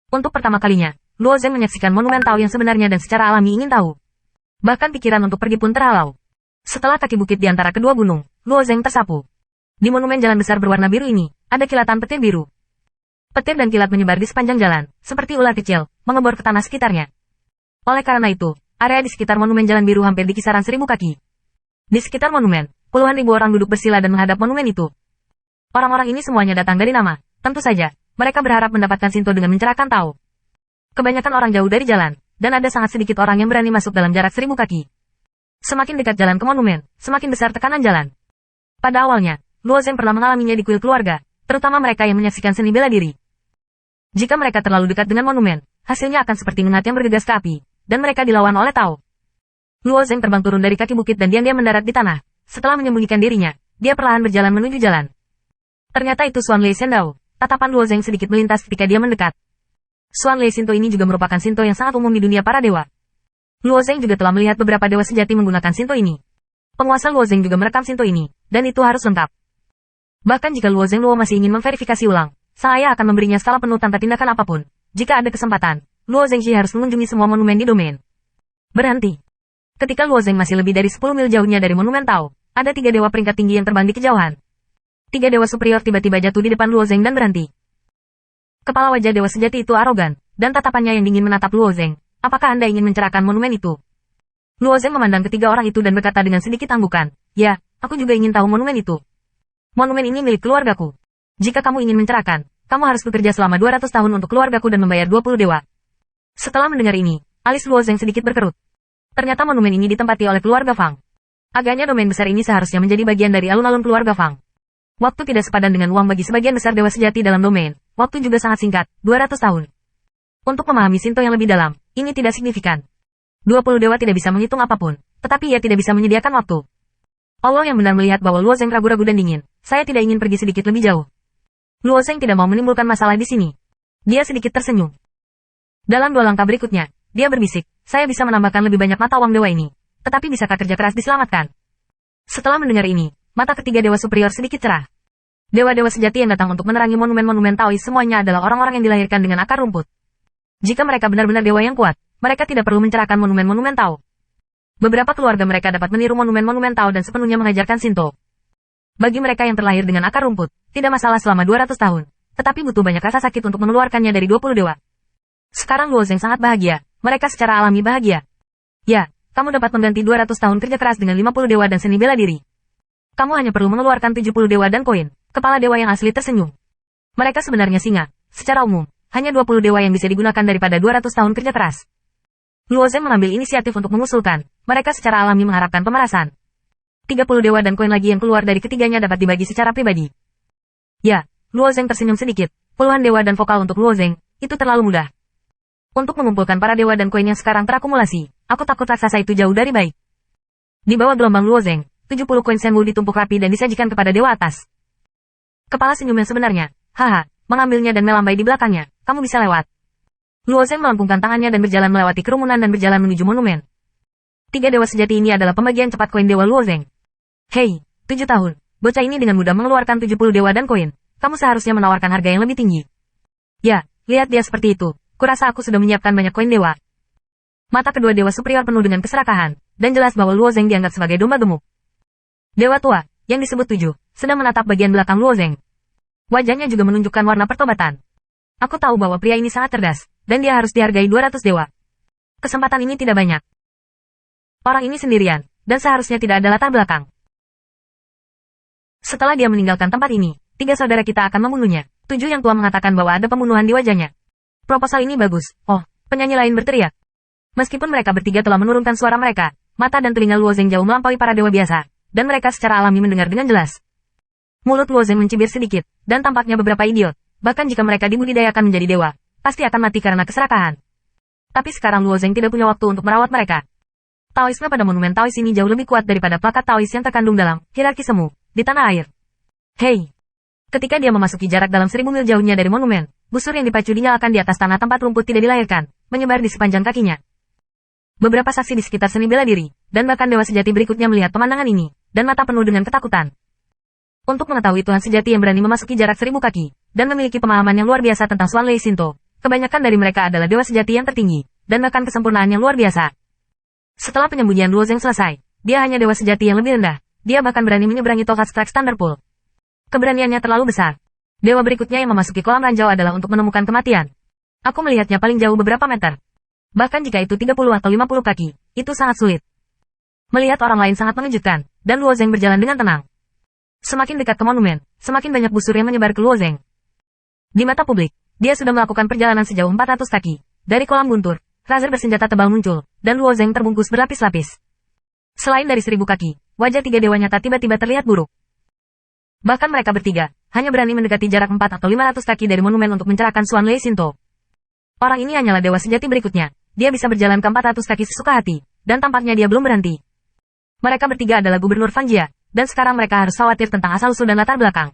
Untuk pertama kalinya, Luo Zeng menyaksikan monumen Tao yang sebenarnya dan secara alami ingin tahu. Bahkan pikiran untuk pergi pun terhalau. Setelah kaki bukit di antara kedua gunung, Luo Zeng tersapu. Di monumen jalan besar berwarna biru ini, ada kilatan petir biru. Petir dan kilat menyebar di sepanjang jalan, seperti ular kecil, mengebor ke tanah sekitarnya. Oleh karena itu, area di sekitar monumen jalan biru hampir di kisaran 1000 kaki. Di sekitar monumen, puluhan ribu orang duduk bersila dan menghadap monumen itu. Orang-orang ini semuanya datang dari nama. Tentu saja, mereka berharap mendapatkan Shinto dengan mencerahkan Tao. Kebanyakan orang jauh dari jalan, dan ada sangat sedikit orang yang berani masuk dalam jarak 1000 kaki. Semakin dekat jalan ke monumen, semakin besar tekanan jalan. Pada awalnya, Luo Zeng pernah mengalaminya di kuil keluarga, terutama mereka yang menyaksikan seni bela diri. Jika mereka terlalu dekat dengan monumen, hasilnya akan seperti ngengat yang bergegas ke api, dan mereka dilawan oleh Tao. Luo Zeng terbang turun dari kaki bukit dan diam-diam mendarat di tanah. Setelah menyembunyikan dirinya, dia perlahan berjalan menuju jalan. Ternyata itu Xuan Lei Shendao. Tatapan Luo Zeng sedikit melintas ketika dia mendekat. Xuan Lei Shinto ini juga merupakan Shinto yang sangat umum di dunia para dewa. Luo Zeng juga telah melihat beberapa dewa sejati menggunakan Shinto ini. Penguasa Luo Zeng juga merekam Shinto ini, dan itu harus lengkap. Bahkan jika Luo Zeng masih ingin memverifikasi ulang, sang ayah akan memberinya skala penuh tanpa tindakan apapun. Jika ada kesempatan, Luo Zengji harus mengunjungi semua monumen di domain. Berhenti. Ketika Luo Zeng masih lebih dari 10 mil jauhnya dari monumen Tao, ada 3 dewa peringkat tinggi yang terbang di kejauhan. 3 dewa superior tiba-tiba jatuh di depan Luo Zeng dan berhenti. Kepala wajah dewa sejati itu arogan, dan tatapannya yang dingin menatap Luo Zeng. Apakah Anda ingin mencerahkan monumen itu? Luo Zeng memandang ketiga orang itu dan berkata dengan sedikit anggukan, ya, aku juga ingin tahu monumen itu. Monumen ini milik keluargaku. Jika kamu ingin mencerahkan, kamu harus bekerja selama 200 tahun untuk keluargaku dan membayar 20 dewa. Setelah mendengar ini, alis Luo Zeng sedikit berkerut. Ternyata monumen ini ditempati oleh keluarga Fang. Agaknya domain besar ini seharusnya menjadi bagian dari alun-alun keluarga Fang. Waktu tidak sepadan dengan uang bagi sebagian besar dewa sejati dalam domain. Waktu juga sangat singkat, 200 tahun. Untuk memahami Shinto yang lebih dalam, ini tidak signifikan. 20 dewa tidak bisa menghitung apapun, tetapi ia tidak bisa menyediakan waktu. Allah yang benar melihat bahwa Luo Zeng ragu-ragu dan dingin. Saya tidak ingin pergi sedikit lebih jauh. Luo Zeng tidak mau menimbulkan masalah di sini. Dia sedikit tersenyum. Dalam 2 langkah berikutnya, dia berbisik, saya bisa menambahkan lebih banyak mata uang dewa ini. Tetapi bisakah kerja keras diselamatkan? Setelah mendengar ini, mata ketiga dewa superior sedikit cerah. Dewa-dewa sejati yang datang untuk menerangi monumen-monumen Taois semuanya adalah orang-orang yang dilahirkan dengan akar rumput. Jika mereka benar-benar dewa yang kuat, mereka tidak perlu mencerahkan monumen-monumen Tao. Beberapa keluarga mereka dapat meniru monumen-monumen Tao dan sepenuhnya mengajarkan Shinto. Bagi mereka yang terlahir dengan akar rumput, tidak masalah selama 200 tahun, tetapi butuh banyak rasa sakit untuk mengeluarkannya dari 20 dewa. Sekarang Luo Zeng sangat bahagia, mereka secara alami bahagia. Ya, kamu dapat mengganti 200 tahun kerja keras dengan 50 dewa dan seni bela diri. Kamu hanya perlu mengeluarkan 70 dewa dan koin. Kepala dewa yang asli tersenyum. Mereka sebenarnya singa. Secara umum, hanya 20 dewa yang bisa digunakan daripada 200 tahun kerja keras. Luo Zeng mengambil inisiatif untuk mengusulkan. Mereka secara alami mengharapkan pemerasan. 30 dewa dan koin lagi yang keluar dari ketiganya dapat dibagi secara pribadi. Ya, Luo Zeng tersenyum sedikit. Puluhan dewa dan vokal untuk Luo Zeng, itu terlalu mudah. Untuk mengumpulkan para dewa dan koin yang sekarang terakumulasi, aku takut raksasa itu jauh dari baik. Di bawah gelombang Luo Zeng, 70 koin Senwu ditumpuk rapi dan disajikan kepada dewa atas. Kepala senyum yang sebenarnya, haha, mengambilnya dan melambai di belakangnya, kamu bisa lewat. Luo Zeng melampungkan tangannya dan berjalan melewati kerumunan dan berjalan menuju monumen. 3 dewa sejati ini adalah pembagian cepat koin dewa Luo Zeng. Hei, 7 tahun, bocah ini dengan mudah mengeluarkan 70 dewa dan koin, kamu seharusnya menawarkan harga yang lebih tinggi. Ya, lihat dia seperti itu, kurasa aku sudah menyiapkan banyak koin dewa. Mata kedua dewa superior penuh dengan keserakahan, dan jelas bahwa Luo Zeng dianggap sebagai domba gemuk. Dewa tua, yang disebut 7, sedang menatap bagian belakang Luo Zeng. Wajahnya juga menunjukkan warna pertobatan. Aku tahu bahwa pria ini sangat cerdas, dan dia harus dihargai 200 dewa. Kesempatan ini tidak banyak. Orang ini sendirian, dan seharusnya tidak ada latar belakang. Setelah dia meninggalkan tempat ini, 3 saudara kita akan membunuhnya. 7 yang tua mengatakan bahwa ada pembunuhan di wajahnya. Proposal ini bagus. Oh, penyanyi lain berteriak. Meskipun mereka bertiga telah menurunkan suara mereka, mata dan telinga Luo Zeng jauh melampaui para dewa biasa, dan mereka secara alami mendengar dengan jelas. Mulut Luo Zeng mencibir sedikit, dan tampaknya beberapa idiot. Bahkan jika mereka dibudidayakan menjadi dewa, pasti akan mati karena keserakahan. Tapi sekarang Luo Zeng tidak punya waktu untuk merawat mereka. Taoisme pada monumen Taois ini jauh lebih kuat daripada plakat Taois yang terkandung dalam hierarki semu di tanah air. Hei! Ketika dia memasuki jarak dalam 1000 mil jauhnya dari monumen, busur yang dipacu dinyalakan di atas tanah tempat rumput tidak dilahirkan, menyebar di sepanjang kakinya. Beberapa saksi di sekitar seni bela diri, dan bahkan dewa sejati berikutnya melihat pemandangan ini, dan mata penuh dengan ketakutan. Untuk mengetahui Tuhan sejati yang berani memasuki jarak 1000 kaki, dan memiliki pemahaman yang luar biasa tentang Xuan Lei Shinto, Kebanyakan dari mereka adalah dewa sejati yang tertinggi, dan bahkan kesempurnaan yang luar biasa. Setelah penyembunyian Luo Zeng selesai, dia hanya dewa sejati yang lebih rendah. Dia bahkan berani menyeberangi tongkat Strike Thunderpool. Keberaniannya terlalu besar. Dewa berikutnya yang memasuki kolam ranjau adalah untuk menemukan kematian. Aku melihatnya paling jauh beberapa meter. Bahkan jika itu 30 atau 50 kaki, itu sangat sulit. Melihat orang lain sangat mengejutkan, dan Luo Zeng berjalan dengan tenang. Semakin dekat ke monumen, semakin banyak busur yang menyebar ke Luo Zeng. Di mata publik, dia sudah melakukan perjalanan sejauh 400 kaki. Dari kolam guntur, Razer bersenjata tebal muncul, dan Luo Zeng terbungkus berlapis-lapis. Selain dari 1000 kaki, wajah tiga dewa nyata tiba-tiba terlihat buruk. Bahkan mereka bertiga, hanya berani mendekati jarak 4 atau 500 kaki dari monumen untuk mencerahkan Xuan Lei Xintou. Orang ini hanyalah dewa sejati berikutnya. Dia bisa berjalan ke 400 kaki sesuka hati, dan tampaknya dia belum berhenti. Mereka bertiga adalah Gubernur Fangjia, dan sekarang mereka harus khawatir tentang asal-usul dan latar belakang.